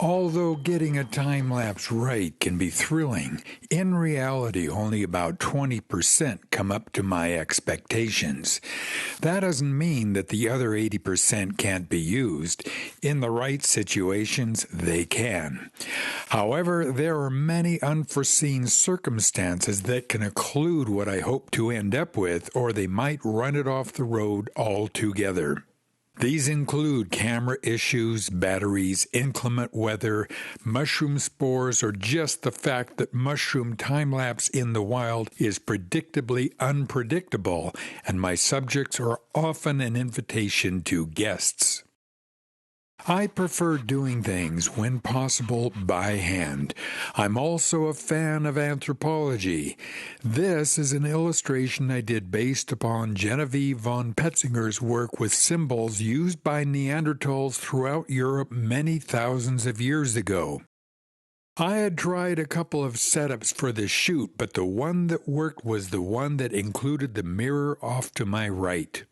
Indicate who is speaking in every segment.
Speaker 1: Although getting a time-lapse right can be thrilling, in reality only about 20% come up to my expectations. That doesn't mean that the other 80% can't be used. In the right situations, they can. However, there are many unforeseen circumstances that can occlude what I hope to end up with, or they might run it off the road altogether. These include camera issues, batteries, inclement weather, mushroom spores, or just the fact that mushroom time-lapse in the wild is predictably unpredictable, and my subjects are often an invitation to guests. I prefer doing things, when possible, by hand. I'm also a fan of anthropology. This is an illustration I did based upon Genevieve von Petzinger's work with symbols used by Neanderthals throughout Europe many thousands of years ago. I had tried a couple of setups for this shoot, but the one that worked was the one that included the mirror off to my right.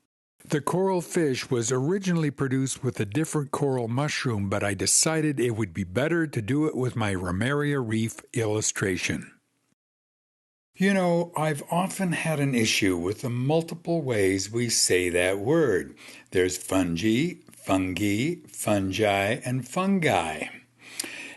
Speaker 1: The coral fish was originally produced with a different coral mushroom, but I decided it would be better to do it with my Ramaria reef illustration. You know, I've often had an issue with the multiple ways we say that word. There's fungi, and fungi.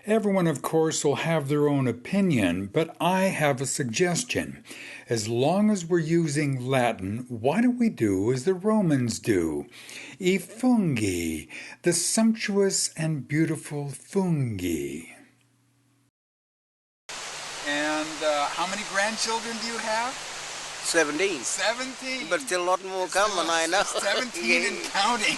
Speaker 1: Everyone, of course, will have their own opinion, but I have a suggestion. As long as we're using Latin, why don't we do as the Romans do? E fungi, the sumptuous and beautiful fungi. And how many grandchildren do you have?
Speaker 2: 17.
Speaker 1: 17?
Speaker 2: But still a lot more coming, I know.
Speaker 1: 17 and counting.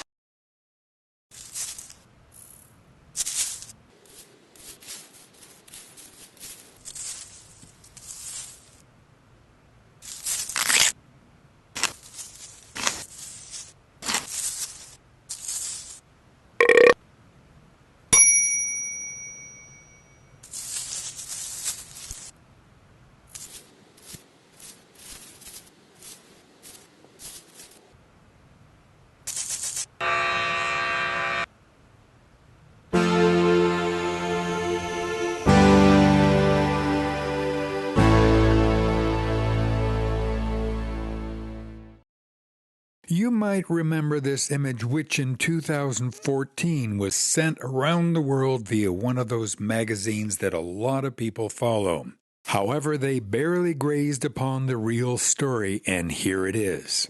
Speaker 1: You might remember this image, which in 2014 was sent around the world via one of those magazines that a lot of people follow. However, they barely grazed upon the real story, and here it is.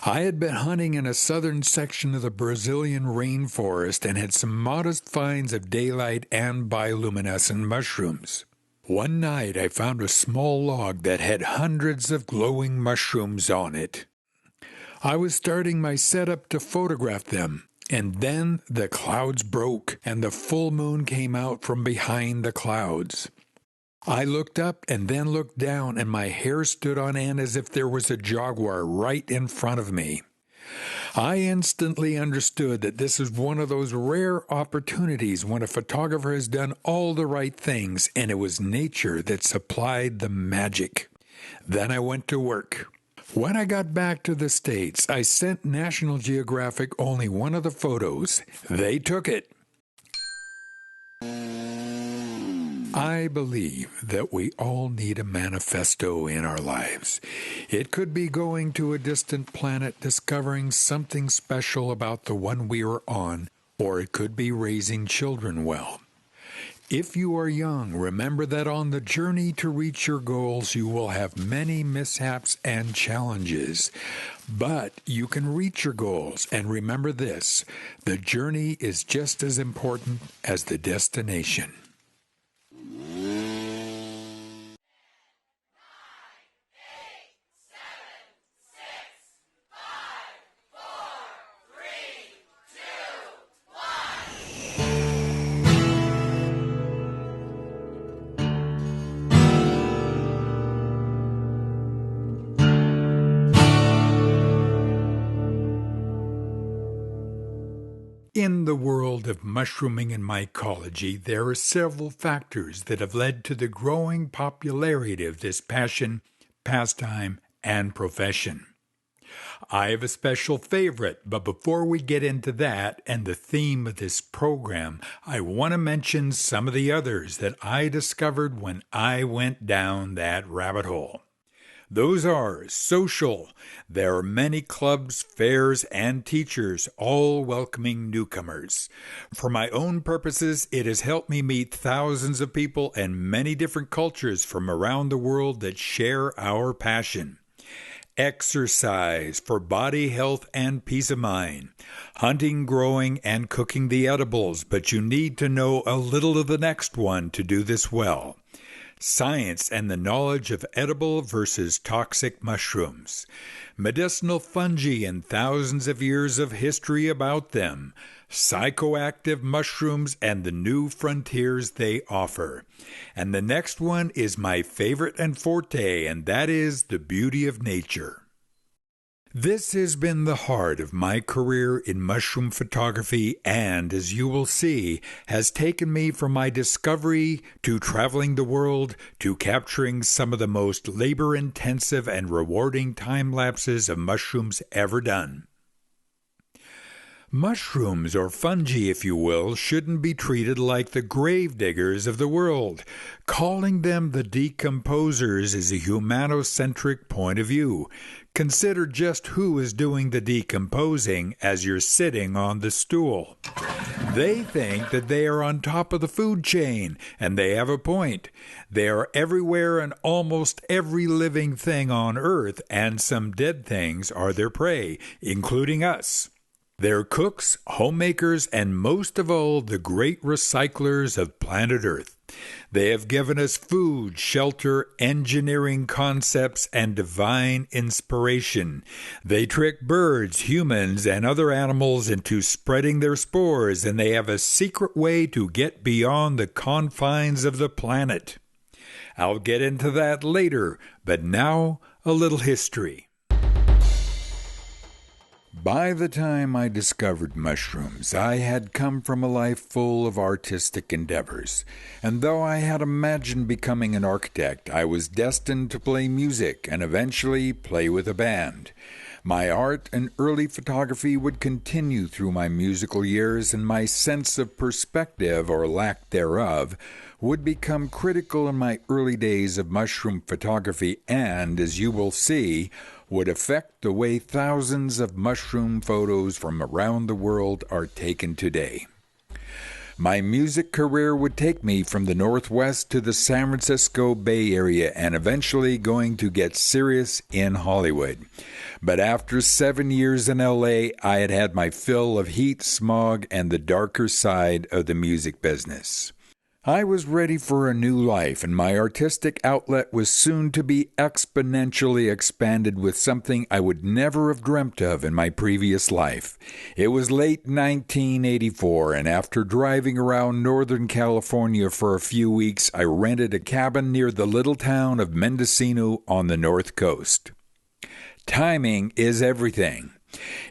Speaker 1: I had been hunting in a southern section of the Brazilian rainforest and had some modest finds of daylight and bioluminescent mushrooms. One night I found a small log that had hundreds of glowing mushrooms on it. I was starting my setup to photograph them, and then the clouds broke and the full moon came out from behind the clouds. I looked up and then looked down, and my hair stood on end as if there was a jaguar right in front of me. I instantly understood that this is one of those rare opportunities when a photographer has done all the right things, and it was nature that supplied the magic. Then I went to work. When I got back to the States, I sent National Geographic only one of the photos. They took it. I believe that we all need a manifesto in our lives. It could be going to a distant planet, discovering something special about the one we are on, or it could be raising children well. If you are young, remember that on the journey to reach your goals, you will have many mishaps and challenges. But you can reach your goals, and remember this: the journey is just as important as the destination. In the world of mushrooming and mycology, there are several factors that have led to the growing popularity of this passion, pastime, and profession. I have a special favorite, but before we get into that and the theme of this program, I want to mention some of the others that I discovered when I went down that rabbit hole. Those are social. There are many clubs, fairs, and teachers, all welcoming newcomers. For my own purposes, it has helped me meet thousands of people and many different cultures from around the world that share our passion. Exercise for body health and peace of mind. Hunting, growing, and cooking the edibles, but you need to know a little of the next one to do this well. Science and the knowledge of edible versus toxic mushrooms. Medicinal fungi and thousands of years of history about them. Psychoactive mushrooms and the new frontiers they offer. And the next one is my favorite and forte, and that is the beauty of nature. This has been the heart of my career in mushroom photography and, as you will see, has taken me from my discovery to traveling the world to capturing some of the most labor-intensive and rewarding time lapses of mushrooms ever done. Mushrooms, or fungi if you will, shouldn't be treated like the grave diggers of the world. Calling them the decomposers is a humanocentric point of view. Consider just who is doing the decomposing as you're sitting on the stool. They think that they are on top of the food chain, and they have a point. They are everywhere and almost every living thing on Earth, and some dead things are their prey, including us. They're cooks, homemakers, and most of all, the great recyclers of planet Earth. They have given us food, shelter, engineering concepts, and divine inspiration. They trick birds, humans, and other animals into spreading their spores, and they have a secret way to get beyond the confines of the planet. I'll get into that later, but now a little history. By the time I discovered mushrooms, I had come from a life full of artistic endeavors, and though I had imagined becoming an architect, I was destined to play music and eventually play with a band. My art and early photography would continue through my musical years, and my sense of perspective, or lack thereof, would become critical in my early days of mushroom photography and, as you will see, would affect the way thousands of mushroom photos from around the world are taken today. My music career would take me from the Northwest to the San Francisco Bay Area and eventually going to get serious in Hollywood. But after 7 years in LA, I had had my fill of heat, smog, and the darker side of the music business. I was ready for a new life, and my artistic outlet was soon to be exponentially expanded with something I would never have dreamt of in my previous life. It was late 1984, and after driving around Northern California for a few weeks, I rented a cabin near the little town of Mendocino on the North Coast. Timing is everything.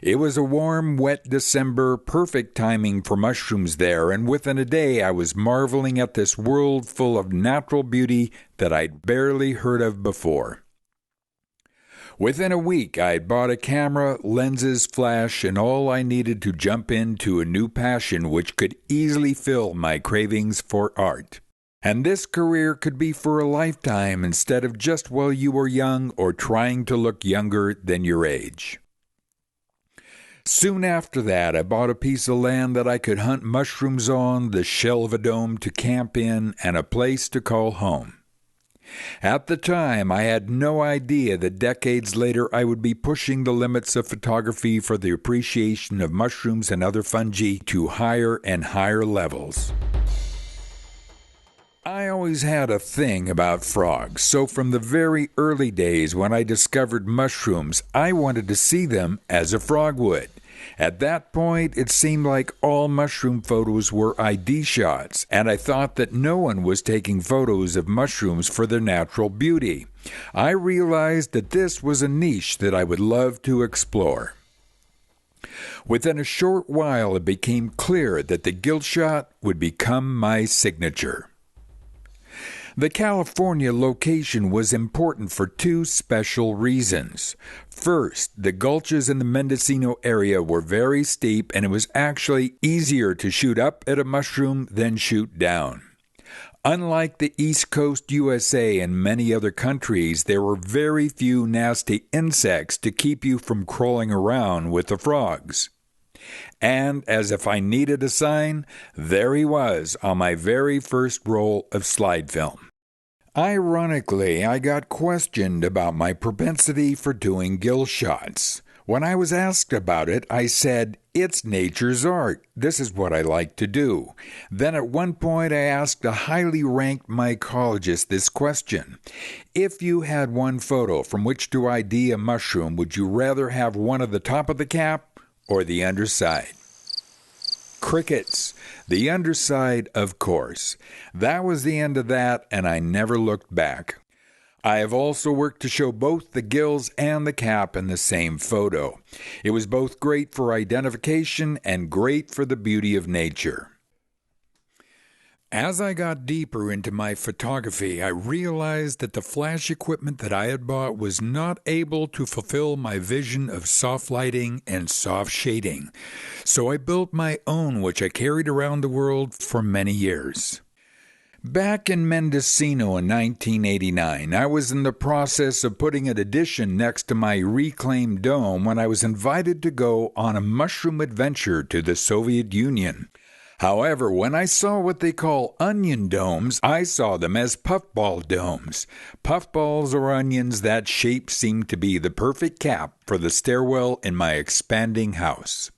Speaker 1: It was a warm, wet December, perfect timing for mushrooms there, and within a day I was marveling at this world full of natural beauty that I'd barely heard of before. Within a week I had bought a camera, lenses, flash, and all I needed to jump into a new passion which could easily fill my cravings for art. And this career could be for a lifetime instead of just while you were young or trying to look younger than your age. Soon after that, I bought a piece of land that I could hunt mushrooms on, the shell of a dome to camp in, and a place to call home. At the time, I had no idea that decades later I would be pushing the limits of photography for the appreciation of mushrooms and other fungi to higher and higher levels. I always had a thing about frogs, so from the very early days when I discovered mushrooms, I wanted to see them as a frog would. At that point, it seemed like all mushroom photos were ID shots, and I thought that no one was taking photos of mushrooms for their natural beauty. I realized that this was a niche that I would love to explore. Within a short while, it became clear that the gilt shot would become my signature. The California location was important for two special reasons. First, the gulches in the Mendocino area were very steep, and it was actually easier to shoot up at a mushroom than shoot down. Unlike the East Coast USA and many other countries, there were very few nasty insects to keep you from crawling around with the frogs. And as if I needed a sign, there he was on my very first roll of slide film. Ironically, I got questioned about my propensity for doing gill shots. When I was asked about it, I said, "It's nature's art. This is what I like to do." Then at one point I asked a highly ranked mycologist this question. If you had one photo from which to ID a mushroom, would you rather have one at the top of the cap or the underside? Crickets. The underside, of course. That was the end of that, and I never looked back. I have also worked to show both the gills and the cap in the same photo. It was both great for identification and great for the beauty of nature. As I got deeper into my photography, I realized that the flash equipment that I had bought was not able to fulfill my vision of soft lighting and soft shading. So I built my own, which I carried around the world for many years. Back in Mendocino in 1989, I was in the process of putting an addition next to my reclaimed dome when I was invited to go on a mushroom adventure to the Soviet Union. However, when I saw what they call onion domes, I saw them as puffball domes. Puffballs or onions, that shape seemed to be the perfect cap for the stairwell in my expanding house.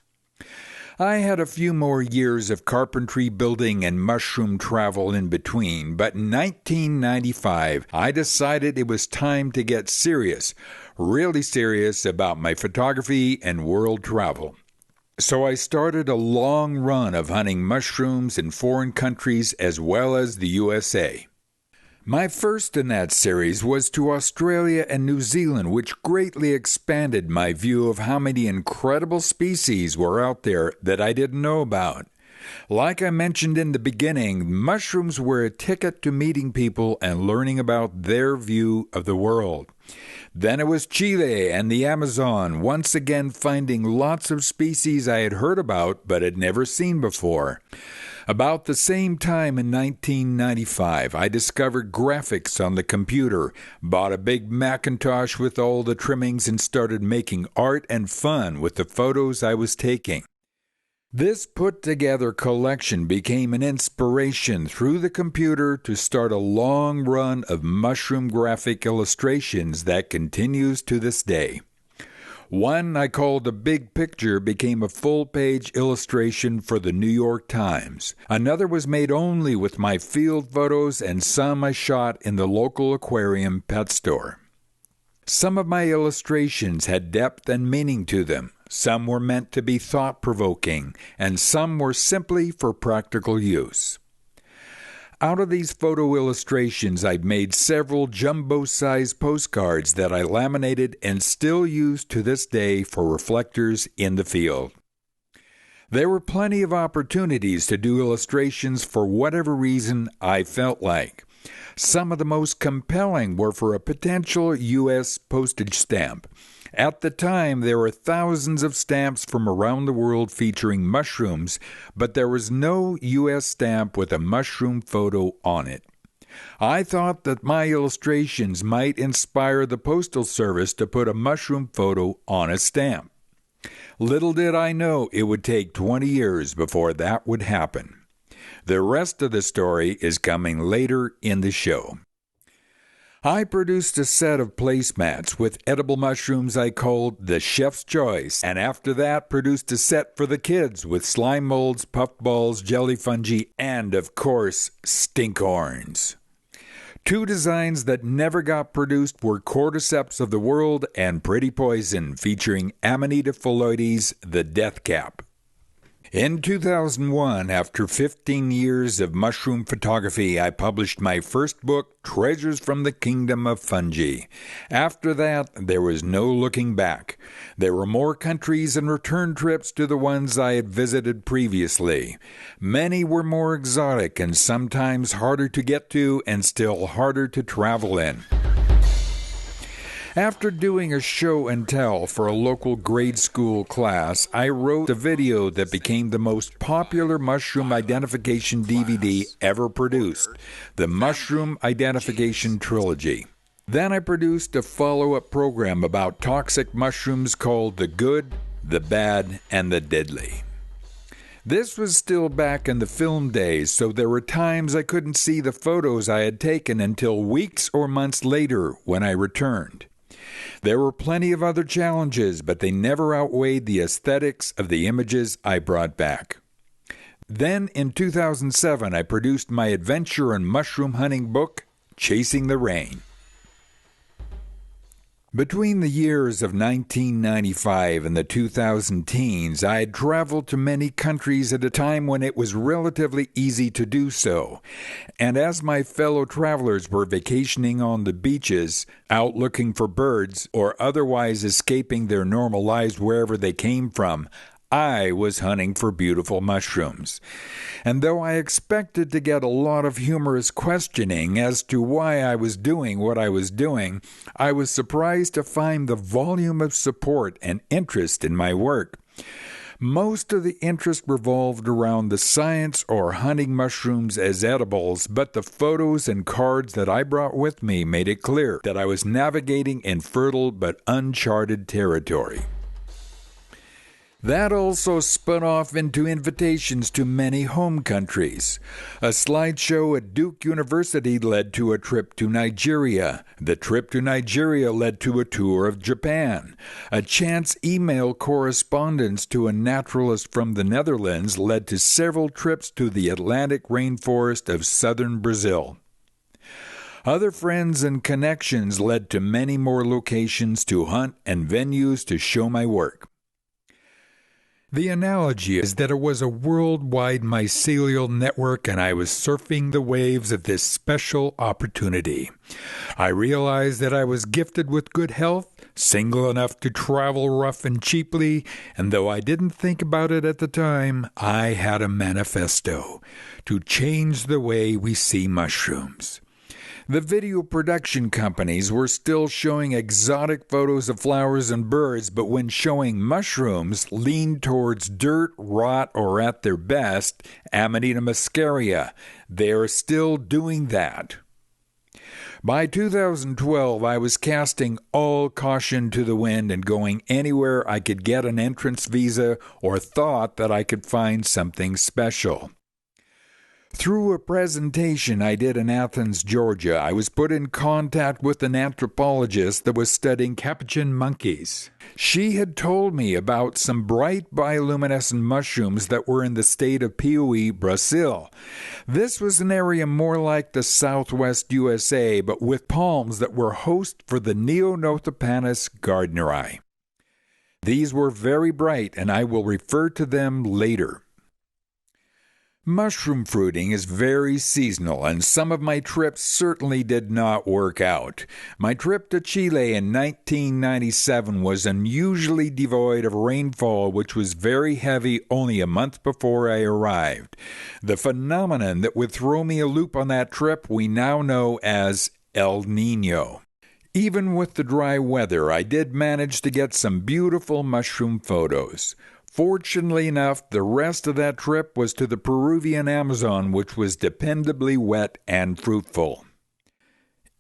Speaker 1: I had a few more years of carpentry, building, and mushroom travel in between, but in 1995, I decided it was time to get serious, really serious about my photography and world travel. So I started a long run of hunting mushrooms in foreign countries as well as the USA. My first in that series was to Australia and New Zealand, which greatly expanded my view of how many incredible species were out there that I didn't know about. Like I mentioned in the beginning, mushrooms were a ticket to meeting people and learning about their view of the world. Then it was Chile and the Amazon, once again finding lots of species I had heard about but had never seen before. About the same time in 1995, I discovered graphics on the computer, bought a big Macintosh with all the trimmings, and started making art and fun with the photos I was taking. This put-together collection became an inspiration through the computer to start a long run of mushroom graphic illustrations that continues to this day. One I called A Big Picture became a full-page illustration for the New York Times. Another was made only with my field photos, and some I shot in the local aquarium pet store. Some of my illustrations had depth and meaning to them. Some were meant to be thought-provoking, and some were simply for practical use. Out of these photo illustrations, I've made several jumbo-sized postcards that I laminated and still use to this day for reflectors in the field. There were plenty of opportunities to do illustrations for whatever reason I felt like. Some of the most compelling were for a potential U.S. postage stamp. At the time, there were thousands of stamps from around the world featuring mushrooms, but there was no U.S. stamp with a mushroom photo on it. I thought that my illustrations might inspire the Postal Service to put a mushroom photo on a stamp. Little did I know it would take 20 years before that would happen. The rest of the story is coming later in the show. I produced a set of placemats with edible mushrooms I called the Chef's Choice, and after that produced a set for the kids with slime molds, puffballs, jelly fungi, and, of course, stinkhorns. Two designs that never got produced were Cordyceps of the World and Pretty Poison, featuring Amanita phalloides, the death cap. In 2001, after 15 years of mushroom photography, I published my first book, Treasures from the Kingdom of Fungi. After that, there was no looking back. There were more countries and return trips to the ones I had visited previously. Many were more exotic and sometimes harder to get to and still harder to travel in. After doing a show and tell for a local grade school class, I wrote a video that became the most popular mushroom identification DVD ever produced, the Mushroom Identification Trilogy. Then I produced a follow-up program about toxic mushrooms called The Good, The Bad, and The Deadly. This was still back in the film days, so there were times I couldn't see the photos I had taken until weeks or months later when I returned. There were plenty of other challenges, but they never outweighed the aesthetics of the images I brought back. Then, in 2007, I produced my adventure and mushroom hunting book, Chasing the Rain. Between the years of 1995 and the 2000 teens, I had traveled to many countries at a time when it was relatively easy to do so. And as my fellow travelers were vacationing on the beaches, out looking for birds, or otherwise escaping their normal lives wherever they came from, I was hunting for beautiful mushrooms. And though I expected to get a lot of humorous questioning as to why I was doing what I was doing, I was surprised to find the volume of support and interest in my work. Most of the interest revolved around the science or hunting mushrooms as edibles, but the photos and cards that I brought with me made it clear that I was navigating in fertile but uncharted territory. That also spun off into invitations to many home countries. A slideshow at Duke University led to a trip to Nigeria. The trip to Nigeria led to a tour of Japan. A chance email correspondence to a naturalist from the Netherlands led to several trips to the Atlantic rainforest of southern Brazil. Other friends and connections led to many more locations to hunt and venues to show my work. The analogy is that it was a worldwide mycelial network and I was surfing the waves of this special opportunity. I realized that I was gifted with good health, single enough to travel rough and cheaply, and though I didn't think about it at the time, I had a manifesto to change the way we see mushrooms. The video production companies were still showing exotic photos of flowers and birds, but when showing mushrooms, leaned towards dirt, rot, or at their best, Amanita muscaria. They are still doing that. By 2012, I was casting all caution to the wind and going anywhere I could get an entrance visa or thought that I could find something special. Through a presentation I did in Athens, Georgia, I was put in contact with an anthropologist that was studying capuchin monkeys. She had told me about some bright bioluminescent mushrooms that were in the state of Piauí, Brazil. This was an area more like the southwest USA, but with palms that were host for the Neonothepanus gardneri. These were very bright, and I will refer to them later. Mushroom fruiting is very seasonal, and some of my trips certainly did not work out. My trip to Chile in 1997 was unusually devoid of rainfall, which was very heavy only a month before I arrived. The phenomenon that would throw me a loop on that trip we now know as El Niño. Even with the dry weather, I did manage to get some beautiful mushroom photos. Fortunately enough, the rest of that trip was to the Peruvian Amazon, which was dependably wet and fruitful.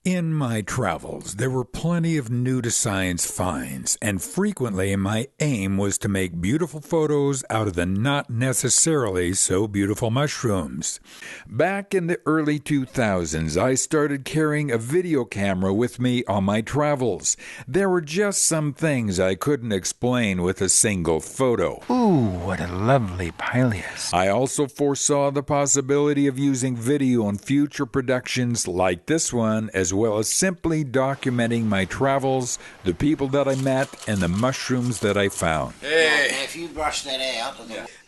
Speaker 1: In my travels, there were plenty of new-to-science finds, and frequently my aim was to make beautiful photos out of the not necessarily so beautiful mushrooms. Back in the early 2000s, I started carrying a video camera with me on my travels. There were just some things I couldn't explain with a single photo.
Speaker 3: Ooh, what a lovely pileus.
Speaker 1: I also foresaw the possibility of using video in future productions like this one, as well as simply documenting my travels, the people that I met, and the mushrooms that I found.
Speaker 2: Hey. Now, if you brush that out,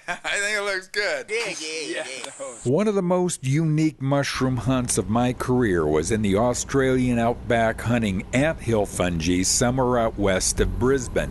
Speaker 1: I think it looks good.
Speaker 2: Yeah.
Speaker 1: One of the most unique mushroom hunts of my career was in the Australian outback hunting anthill fungi somewhere out west of Brisbane.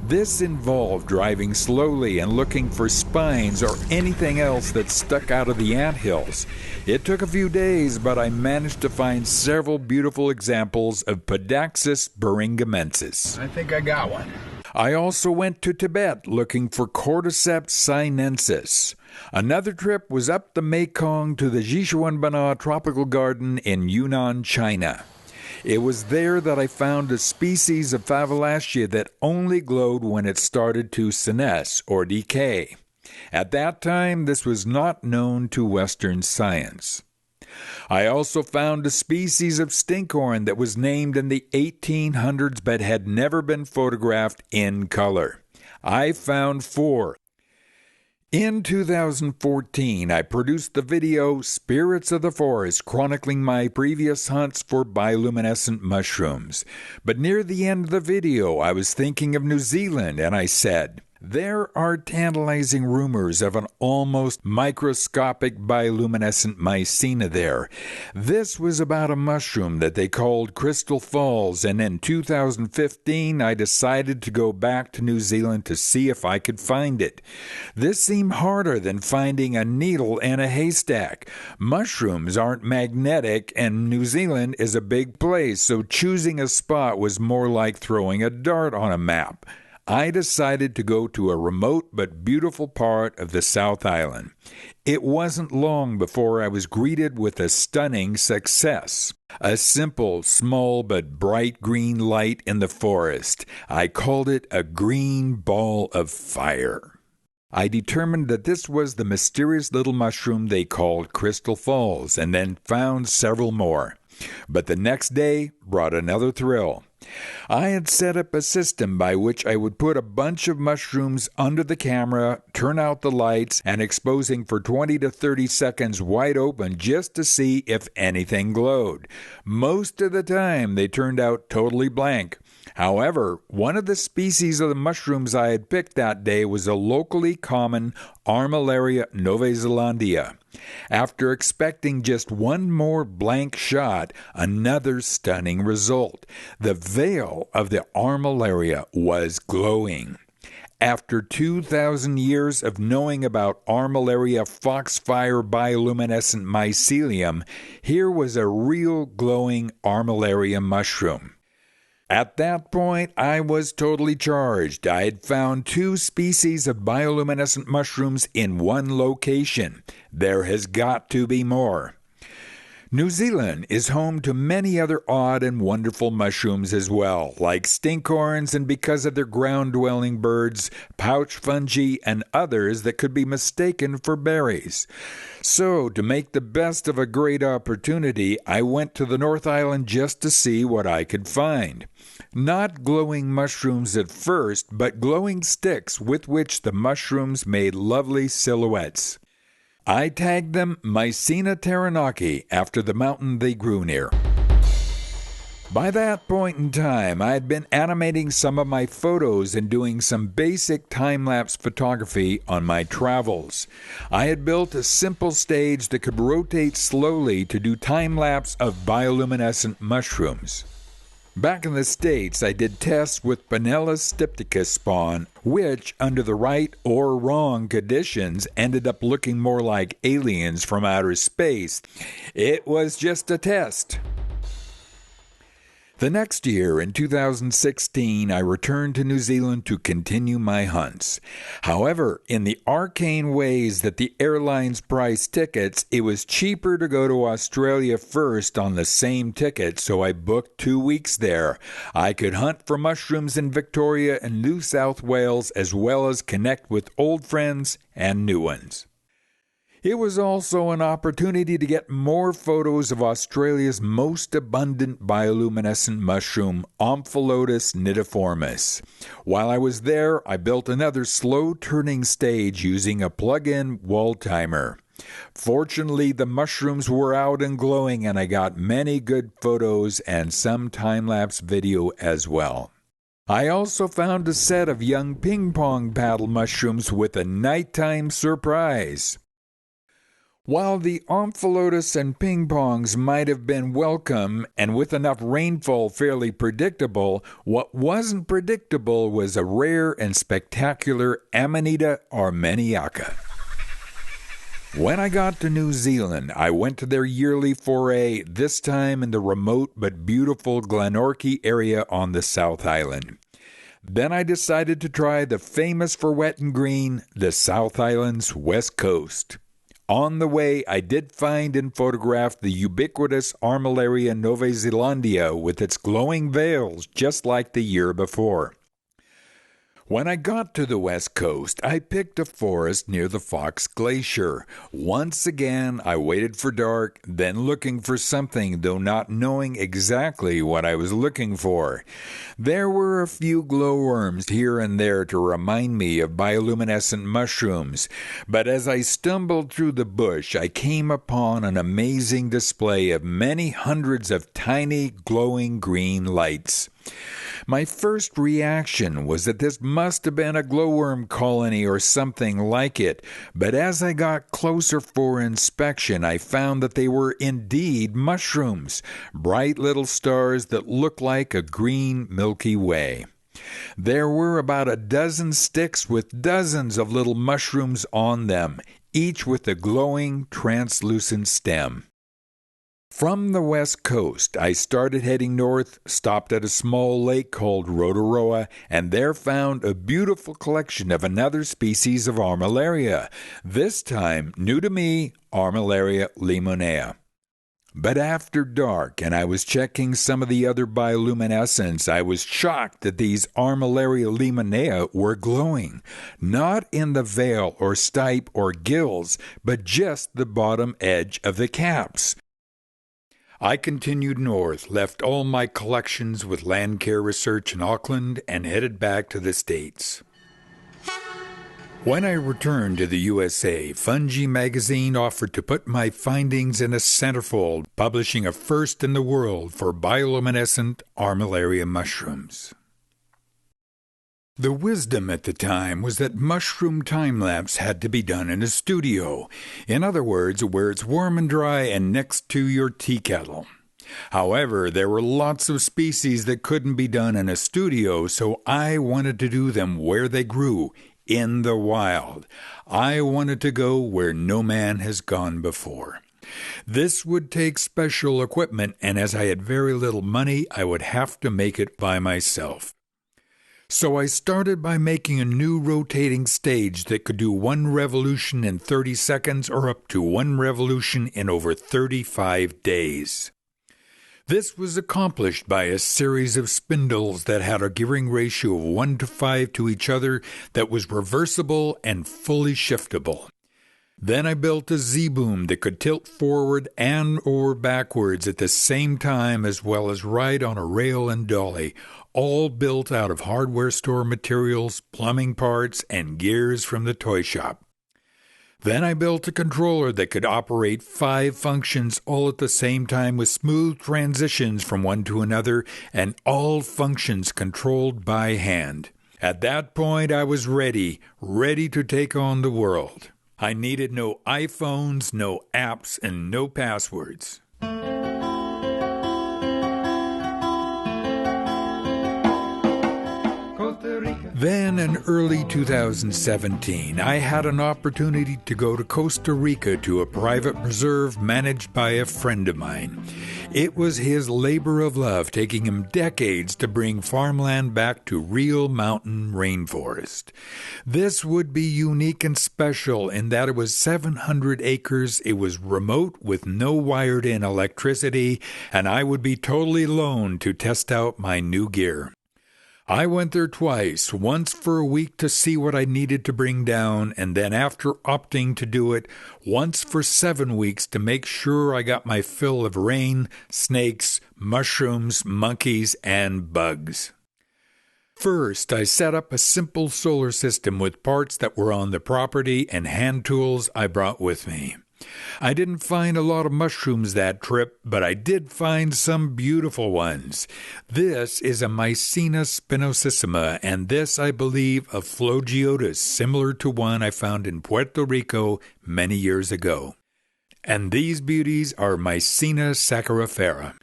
Speaker 1: This involved driving slowly and looking for spines or anything else that stuck out of the anthills. It took a few days, but I managed to find several beautiful examples of Podaxis beringamensis.
Speaker 3: I think I got one.
Speaker 1: I also went to Tibet looking for Cordyceps sinensis. Another trip was up the Mekong to the Sichuanbana Tropical Garden in Yunnan, China. It was there that I found a species of Favelaceae that only glowed when it started to senesce or decay. At that time, this was not known to Western science. I also found a species of stinkhorn that was named in the 1800s but had never been photographed in color. I found 4. In 2014, I produced the video Spirits of the Forest, chronicling my previous hunts for bioluminescent mushrooms. But near the end of the video, I was thinking of New Zealand, and I said, there are tantalizing rumors of an almost microscopic bioluminescent mycena there. This was about a mushroom that they called Crystal Falls, and in 2015 I decided to go back to New Zealand to see if I could find it. This seemed harder than finding a needle in a haystack. Mushrooms aren't magnetic, and New Zealand is a big place, so choosing a spot was more like throwing a dart on a map. I decided to go to a remote but beautiful part of the South Island. It wasn't long before I was greeted with a stunning success. A simple, small but bright green light in the forest. I called it a green ball of fire. I determined that this was the mysterious little mushroom they called Crystal Falls, and then found several more. But the next day brought another thrill. I had set up a system by which I would put a bunch of mushrooms under the camera, turn out the lights, and exposing for 20 to 30 seconds wide open just to see if anything glowed. Most of the time, they turned out totally blank. However, one of the species of the mushrooms I had picked that day was a locally common Armillaria novaezelandia. After expecting just one more blank shot, another stunning result. The veil of the Armillaria was glowing. After 2,000 years of knowing about Armillaria foxfire bioluminescent mycelium, here was a real glowing Armillaria mushroom. At that point, I was totally charged. I had found 2 species of bioluminescent mushrooms in one location. There has got to be more. New Zealand is home to many other odd and wonderful mushrooms as well, like stinkhorns, and because of their ground-dwelling birds, pouch fungi, and others that could be mistaken for berries. So, to make the best of a great opportunity, I went to the North Island just to see what I could find. Not glowing mushrooms at first, but glowing sticks with which the mushrooms made lovely silhouettes. I tagged them Mycena taranaki after the mountain they grew near. By that point in time, I had been animating some of my photos and doing some basic time-lapse photography on my travels. I had built a simple stage that could rotate slowly to do time-lapse of bioluminescent mushrooms. Back in the States, I did tests with Bonella stypticus spawn, which, under the right or wrong conditions, ended up looking more like aliens from outer space. It was just a test. The next year, in 2016, I returned to New Zealand to continue my hunts. However, in the arcane ways that the airlines price tickets, it was cheaper to go to Australia first on the same ticket, so I booked 2 weeks there. I could hunt for mushrooms in Victoria and New South Wales, as well as connect with old friends and new ones. It was also an opportunity to get more photos of Australia's most abundant bioluminescent mushroom, Omphallotus nidiformis. While I was there, I built another slow-turning stage using a plug-in wall timer. Fortunately, the mushrooms were out and glowing, and I got many good photos and some time-lapse video as well. I also found a set of young ping-pong paddle mushrooms with a nighttime surprise. While the omphalotus and ping-pongs might have been welcome and with enough rainfall fairly predictable, what wasn't predictable was a rare and spectacular Amanita armeniaca. When I got to New Zealand, I went to their yearly foray, this time in the remote but beautiful Glenorchy area on the South Island. Then I decided to try the famous for wet and green, the South Island's west coast. On the way, I did find and photograph the ubiquitous Armillaria novaezelandia with its glowing veils just like the year before. When I got to the west coast, I picked a forest near the Fox Glacier. Once again, I waited for dark, then looking for something, though not knowing exactly what I was looking for. There were a few glowworms here and there to remind me of bioluminescent mushrooms, but as I stumbled through the bush, I came upon an amazing display of many hundreds of tiny glowing green lights. My first reaction was that this must have been a glowworm colony or something like it, but as I got closer for inspection, I found that they were indeed mushrooms, bright little stars that looked like a green Milky Way. There were about a dozen sticks with dozens of little mushrooms on them, each with a glowing, translucent stem. From the west coast, I started heading north, stopped at a small lake called Rotorua, and there found a beautiful collection of another species of Armillaria, this time, new to me, Armillaria limonea. But after dark, and I was checking some of the other bioluminescence, I was shocked that these Armillaria limonea were glowing, not in the veil or stipe or gills, but just the bottom edge of the caps. I continued north, left all my collections with Land Care Research in Auckland, and headed back to the States. When I returned to the USA, Fungi magazine offered to put my findings in a centerfold, publishing a first in the world for bioluminescent Armillaria mushrooms. The wisdom at the time was that mushroom time-lapse had to be done in a studio. In other words, where it's warm and dry and next to your tea kettle. However, there were lots of species that couldn't be done in a studio, so I wanted to do them where they grew, in the wild. I wanted to go where no man has gone before. This would take special equipment, and as I had very little money, I would have to make it by myself. So I started by making a new rotating stage that could do one revolution in 30 seconds or up to one revolution in over 35 days. This was accomplished by a series of spindles that had a gearing ratio of 1:5 to each other that was reversible and fully shiftable. Then I built a Z-boom that could tilt forward and or backwards at the same time, as well as ride on a rail and dolly, all built out of hardware store materials, plumbing parts, and gears from the toy shop. Then I built a controller that could operate 5 functions all at the same time with smooth transitions from one to another, and all functions controlled by hand. At that point, I was ready to take on the world. I needed no iPhones, no apps, and no passwords. Then in early 2017, I had an opportunity to go to Costa Rica to a private reserve managed by a friend of mine. It was his labor of love, taking him decades to bring farmland back to real mountain rainforest. This would be unique and special in that it was 700 acres, it was remote with no wired-in electricity, and I would be totally alone to test out my new gear. I went there twice, once for a week to see what I needed to bring down, and then after opting to do it, once for 7 weeks to make sure I got my fill of rain, snakes, mushrooms, monkeys, and bugs. First, I set up a simple solar system with parts that were on the property and hand tools I brought with me. I didn't find a lot of mushrooms that trip, but I did find some beautiful ones. This is a Mycena spinosissima, and this, I believe, a Flogiotus, similar to one I found in Puerto Rico many years ago. And these beauties are Mycena saccharophera.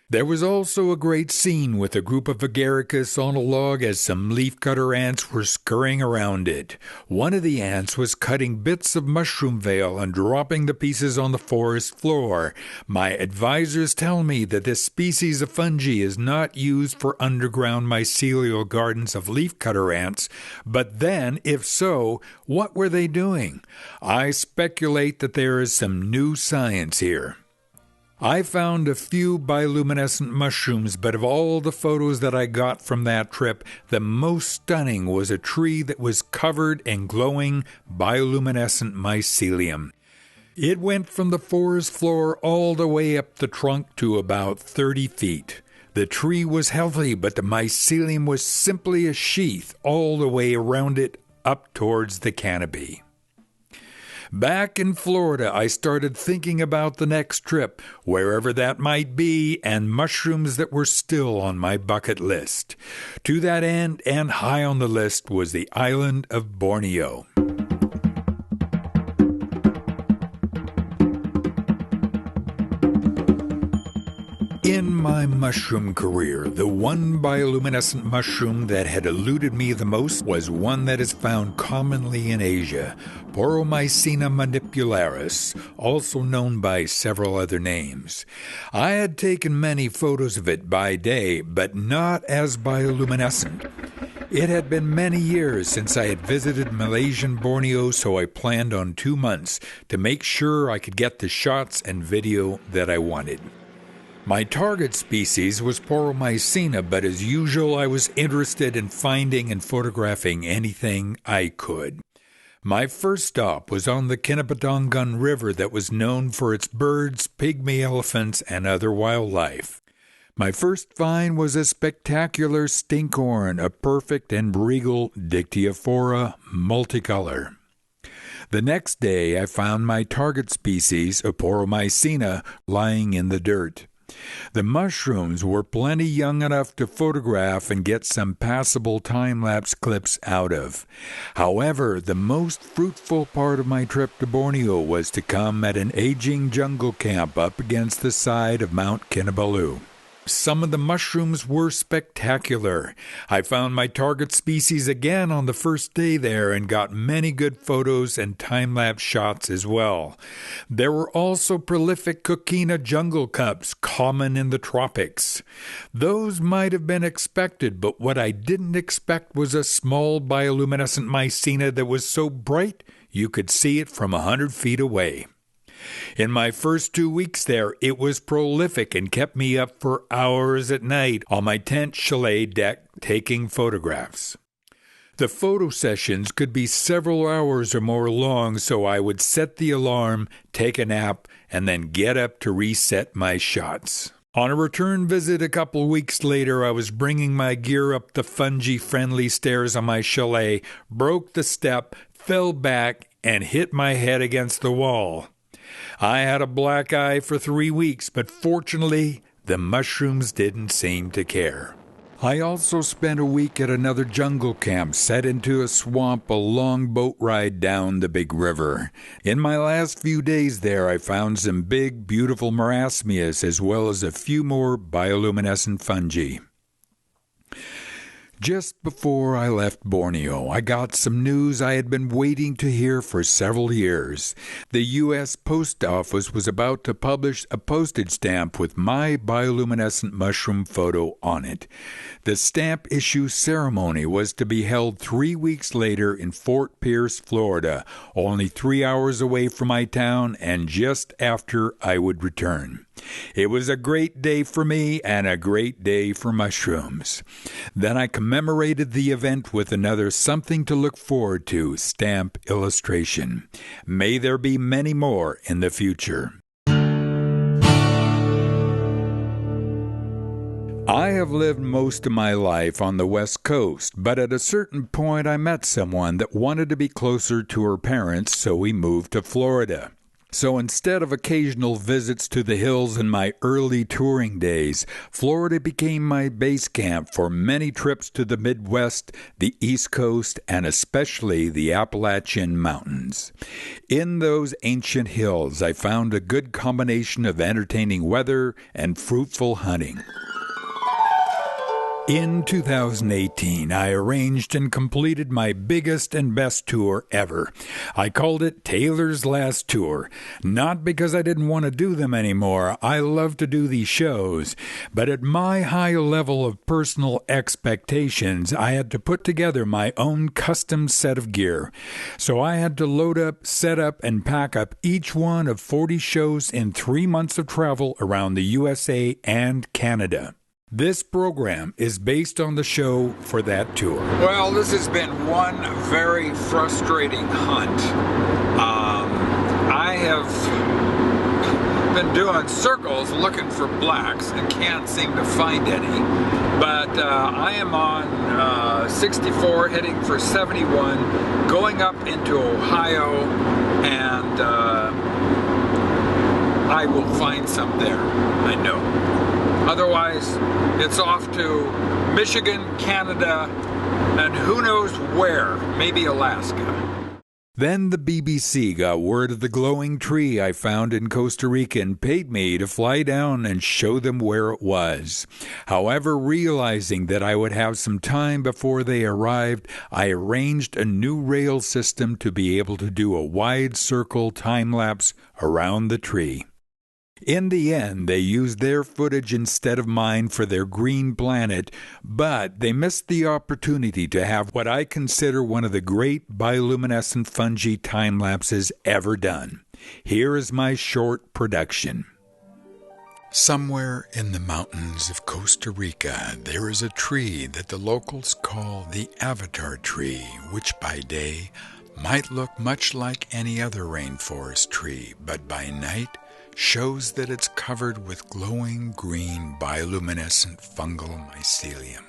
Speaker 1: There was also a great scene with a group of agaricus on a log as some leafcutter ants were scurrying around it. One of the ants was cutting bits of mushroom veil and dropping the pieces on the forest floor. My advisors tell me that this species of fungi is not used for underground mycelial gardens of leafcutter ants, but then, if so, what were they doing? I speculate that there is some new science here. I found a few bioluminescent mushrooms, but of all the photos that I got from that trip, the most stunning was a tree that was covered in glowing bioluminescent mycelium. It went from the forest floor all the way up the trunk to about 30 feet. The tree was healthy, but the mycelium was simply a sheath all the way around it up towards the canopy. Back in Florida, I started thinking about the next trip, wherever that might be, and mushrooms that were still on my bucket list. To that end, and high on the list, was the island of Borneo. In my mushroom career, the one bioluminescent mushroom that had eluded me the most was one that is found commonly in Asia, Mycelium manipularis, also known by several other names. I had taken many photos of it by day, but not as bioluminescent. It had been many years since I had visited Malaysian Borneo, so I planned on 2 months to make sure I could get the shots and video that I wanted. My target species was Mycelium, but as usual I was interested in finding and photographing anything I could. My first stop was on the Kinabatangan River that was known for its birds, pygmy elephants, and other wildlife. My first find was a spectacular stinkhorn, a perfect and regal Dictyophora multicolor. The next day I found my target species, Mycelium, lying in the dirt. The mushrooms were plenty young enough to photograph and get some passable time-lapse clips out of. However, the most fruitful part of my trip to Borneo was to come at an aging jungle camp up against the side of Mount Kinabalu. Some of the mushrooms were spectacular. I found my target species again on the first day there and got many good photos and time-lapse shots as well. There were also prolific coquina jungle cups, common in the tropics. Those might have been expected, but what I didn't expect was a small bioluminescent mycena that was so bright you could see it from 100 feet away. In my first 2 weeks there, it was prolific and kept me up for hours at night on my tent chalet deck taking photographs. The photo sessions could be several hours or more long, so I would set the alarm, take a nap, and then get up to reset my shots. On a return visit a couple weeks later, I was bringing my gear up the fungi-friendly stairs on my chalet, broke the step, fell back, and hit my head against the wall. I had a black eye for 3 weeks, but fortunately, the mushrooms didn't seem to care. I also spent a week at another jungle camp set into a swamp, a long boat ride down the big river. In my last few days there, I found some big, beautiful marasmias as well as a few more bioluminescent fungi. Just before I left Borneo, I got some news I had been waiting to hear for several years. The U.S. Post Office was about to publish a postage stamp with my bioluminescent mushroom photo on it. The stamp issue ceremony was to be held 3 weeks later in Fort Pierce, Florida, only 3 hours away from my town and just after I would return. It was a great day for me and a great day for mushrooms. Then I commemorated the event with another something to look forward to stamp illustration. May there be many more in the future. I have lived most of my life on the West Coast, but at a certain point I met someone that wanted to be closer to her parents, so we moved to Florida. So instead of occasional visits to the hills in my early touring days, Florida became my base camp for many trips to the Midwest, the East Coast, and especially the Appalachian Mountains. In those ancient hills, I found a good combination of entertaining weather and fruitful hunting. In 2018, I arranged and completed my biggest and best tour ever. I called it Taylor's Last Tour, not because I didn't want to do them anymore. I love to do these shows, but at my high level of personal expectations, I had to put together my own custom set of gear. So I had to load up, set up, and pack up each one of 40 shows in 3 months of travel around the USA and Canada. This program is based on the show for that tour. Well, this has been one very frustrating hunt. I have been doing circles looking for blacks and can't seem to find any. But I am on 64 heading for 71, going up into Ohio, and I will find some there, I know. Otherwise, it's off to Michigan, Canada, and who knows where, maybe Alaska. Then the BBC got word of the glowing tree I found in Costa Rica and paid me to fly down and show them where it was. However, realizing that I would have some time before they arrived, I arranged a new rail system to be able to do a wide circle time-lapse around the tree. In the end, they used their footage instead of mine for their green planet, but they missed the opportunity to have what I consider one of the great bioluminescent fungi time lapses ever done. Here is my short production. Somewhere in the mountains of Costa Rica, there is a tree that the locals call the avatar tree, which by day might look much like any other rainforest tree, but by night shows that it's covered with glowing green bioluminescent fungal mycelium.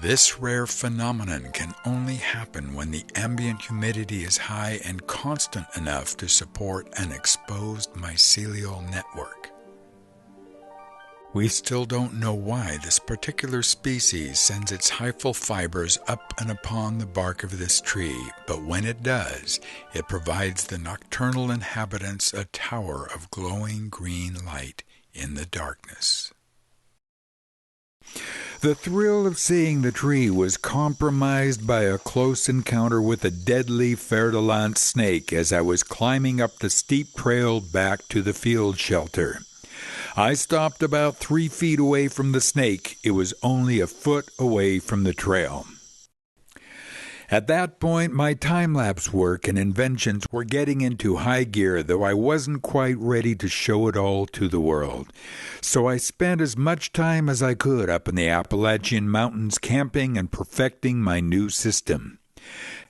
Speaker 1: This rare phenomenon can only happen when the ambient humidity is high and constant enough to support an exposed mycelial network. We still don't know why this particular species sends its hyphal fibers up and upon the bark of this tree, but when it does, it provides the nocturnal inhabitants a tower of glowing green light in the darkness. The thrill of seeing the tree was compromised by a close encounter with a deadly fer-de-lance snake as I was climbing up the steep trail back to the field shelter. I stopped about 3 feet away from the snake. It was only a foot away from the trail. At that point, my time-lapse work and inventions were getting into high gear, though I wasn't quite ready to show it all to the world. So I spent as much time as I could up in the Appalachian Mountains camping and perfecting my new system.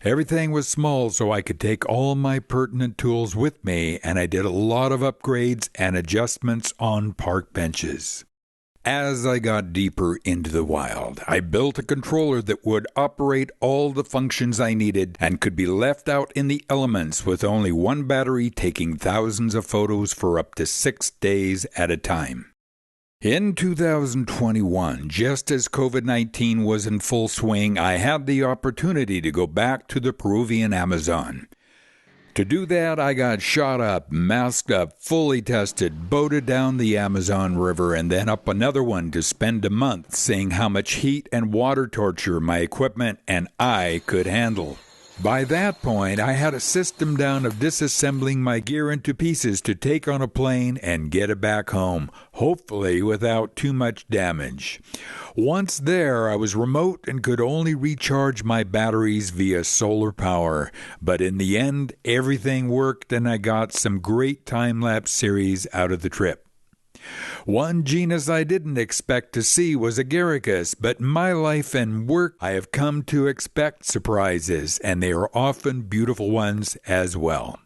Speaker 1: Everything was small so I could take all my pertinent tools with me, and I did a lot of upgrades and adjustments on park benches. As I got deeper into the wild, I built a controller that would operate all the functions I needed and could be left out in the elements with only one battery taking thousands of photos for up to 6 days at a time. In 2021, just as COVID-19 was in full swing, I had the opportunity to go back to the Peruvian Amazon. To do that, I got shot up, masked up, fully tested, boated down the Amazon River, and then up another one to spend a month seeing how much heat and water torture my equipment and I could handle. By that point, I had a system down of disassembling my gear into pieces to take on a plane and get it back home, hopefully without too much damage. Once there, I was remote and could only recharge my batteries via solar power. But in the end, everything worked and I got some great time-lapse series out of the trip. One genus I didn't expect to see was agaricus, but in my life and work I have come to expect surprises, and they are often beautiful ones as well.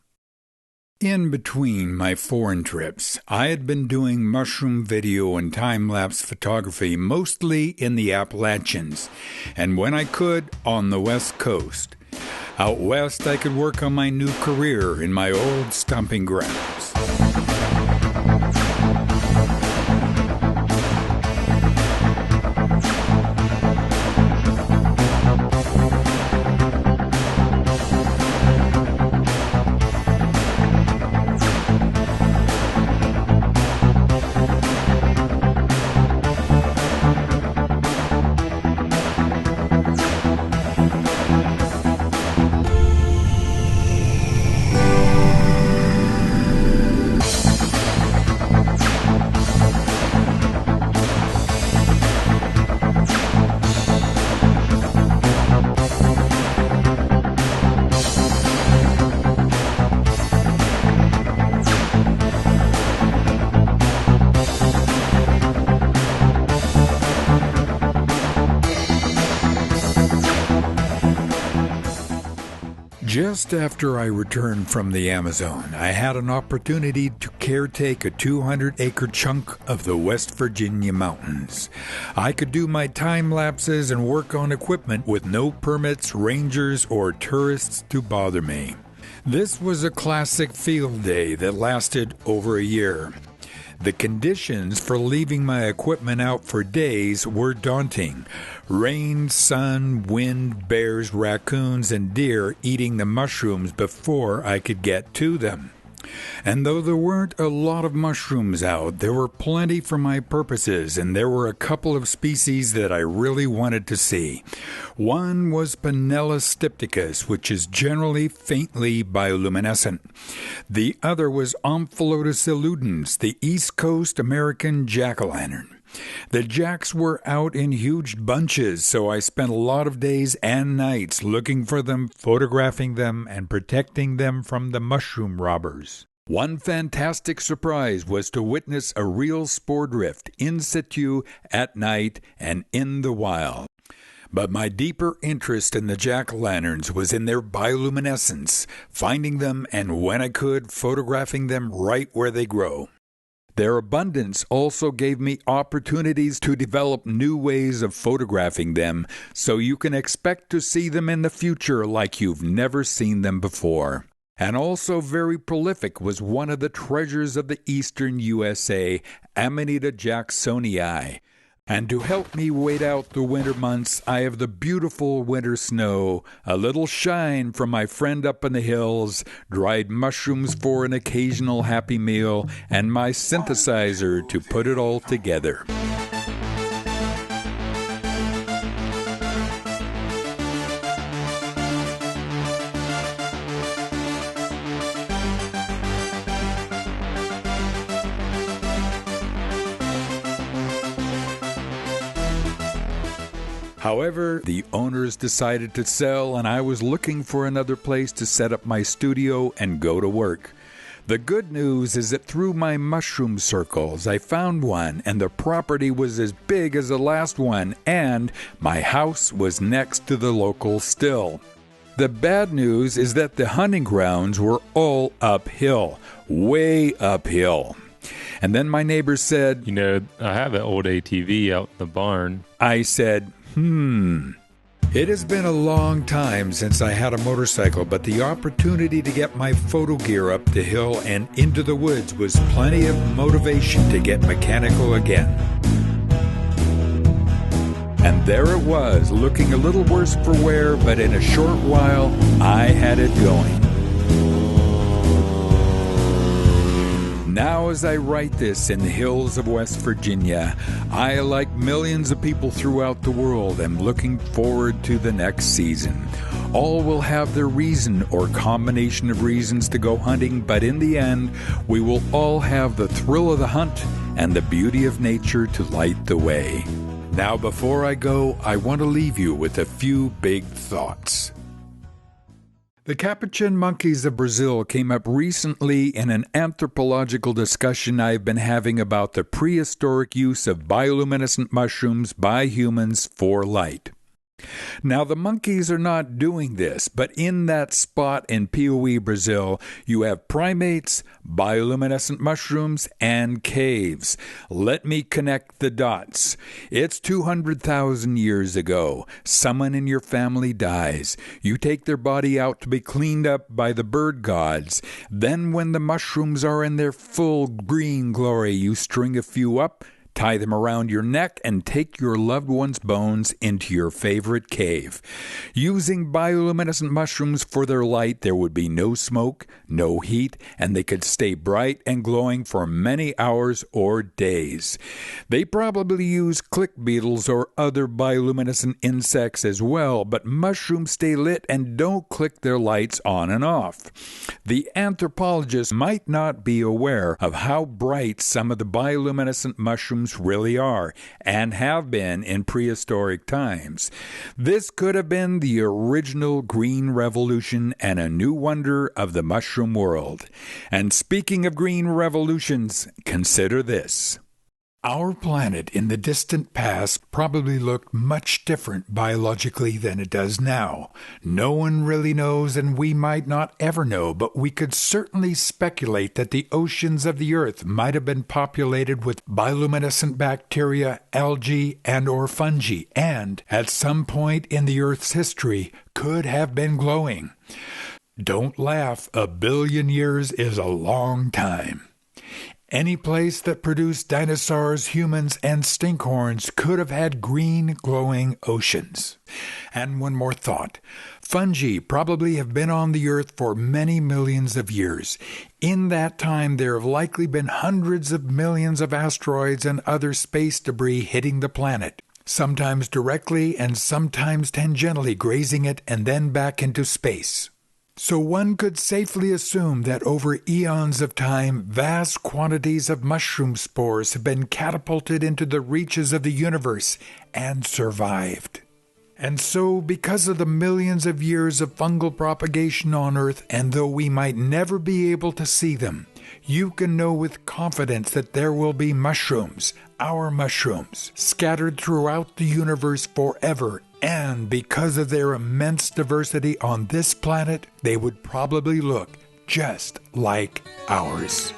Speaker 1: In between my foreign trips, I had been doing mushroom video and time-lapse photography mostly in the Appalachians, and when I could, on the West Coast. Out west, I could work on my new career in my old stomping grounds. Just after I returned from the Amazon, I had an opportunity to caretake a 200-acre chunk of the West Virginia mountains. I could do my time lapses and work on equipment with no permits, rangers, or tourists to bother me. This was a classic field day that lasted over a year. The conditions for leaving my equipment out for days were daunting. Rain, sun, wind, bears, raccoons, and deer eating the mushrooms before I could get to them. And though there weren't a lot of mushrooms out, there were plenty for my purposes, and there were a couple of species that I really wanted to see. One was Panella stypticus, which is generally faintly bioluminescent. The other was Omphallotus illudens, the East Coast American jack-o'-lantern. The jacks were out in huge bunches, so I spent a lot of days and nights looking for them, photographing them, and protecting them from the mushroom robbers. One fantastic surprise was to witness a real spore drift in situ at night and in the wild. But my deeper interest in the jack-o'-lanterns was in their bioluminescence, finding them and, when I could, photographing them right where they grow. Their abundance also gave me opportunities to develop new ways of photographing them, so you can expect to see them in the future like you've never seen them before. And also very prolific was one of the treasures of the eastern USA, Amanita jacksonii. And to help me wait out the winter months, I have the beautiful winter snow, a little shine from my friend up in the hills, dried mushrooms for an occasional happy meal, and my synthesizer to put it all together. However, the owners decided to sell, and I was looking for another place to set up my studio and go to work. The good news is that through my mushroom circles, I found one, and the property was as big as the last one, and my house was next to the local still. The bad news is that the hunting grounds were all uphill, way uphill. And then my neighbor said,
Speaker 4: "You know, I have an old ATV out in the barn."
Speaker 1: I said, It has been a long time since I had a motorcycle, but the opportunity to get my photo gear up the hill and into the woods was plenty of motivation to get mechanical again. And there it was, looking a little worse for wear, but in a short while, I had it going. Now, as I write this in the hills of West Virginia, I, like millions of people throughout the world, am looking forward to the next season. All will have their reason or combination of reasons to go hunting, but in the end, we will all have the thrill of the hunt and the beauty of nature to light the way. Now, before I go, I want to leave you with a few big thoughts. The capuchin monkeys of Brazil came up recently in an anthropological discussion I've been having about the prehistoric use of bioluminescent mushrooms by humans for light. Now, the monkeys are not doing this, but in that spot in Piauí, Brazil, you have primates, bioluminescent mushrooms, and caves. Let me connect the dots. It's 200,000 years ago. Someone in your family dies. You take their body out to be cleaned up by the bird gods. Then, when the mushrooms are in their full green glory, you string a few up, tie them around your neck, and take your loved one's bones into your favorite cave. Using bioluminescent mushrooms for their light, there would be no smoke, no heat, and they could stay bright and glowing for many hours or days. They probably use click beetles or other bioluminescent insects as well, but mushrooms stay lit and don't click their lights on and off. The anthropologist might not be aware of how bright some of the bioluminescent mushrooms really are and have been in prehistoric times. This could have been the original green revolution and a new wonder of the mushroom world. And speaking of green revolutions, consider this. Our planet in the distant past probably looked much different biologically than it does now. No one really knows, and we might not ever know, but we could certainly speculate that the oceans of the Earth might have been populated with bioluminescent bacteria, algae, and or fungi, and at some point in the Earth's history could have been glowing. Don't laugh, 1 billion years is a long time. Any place that produced dinosaurs, humans, and stinkhorns could have had green, glowing oceans. And one more thought. Fungi probably have been on the Earth for many millions of years. In that time, there have likely been hundreds of millions of asteroids and other space debris hitting the planet, sometimes directly and sometimes tangentially grazing it and then back into space. So one could safely assume that over eons of time, vast quantities of mushroom spores have been catapulted into the reaches of the universe and survived. And so, because of the millions of years of fungal propagation on Earth, and though we might never be able to see them, you can know with confidence that there will be mushrooms, our mushrooms, scattered throughout the universe forever. And because of their immense diversity on this planet, they would probably look just like ours.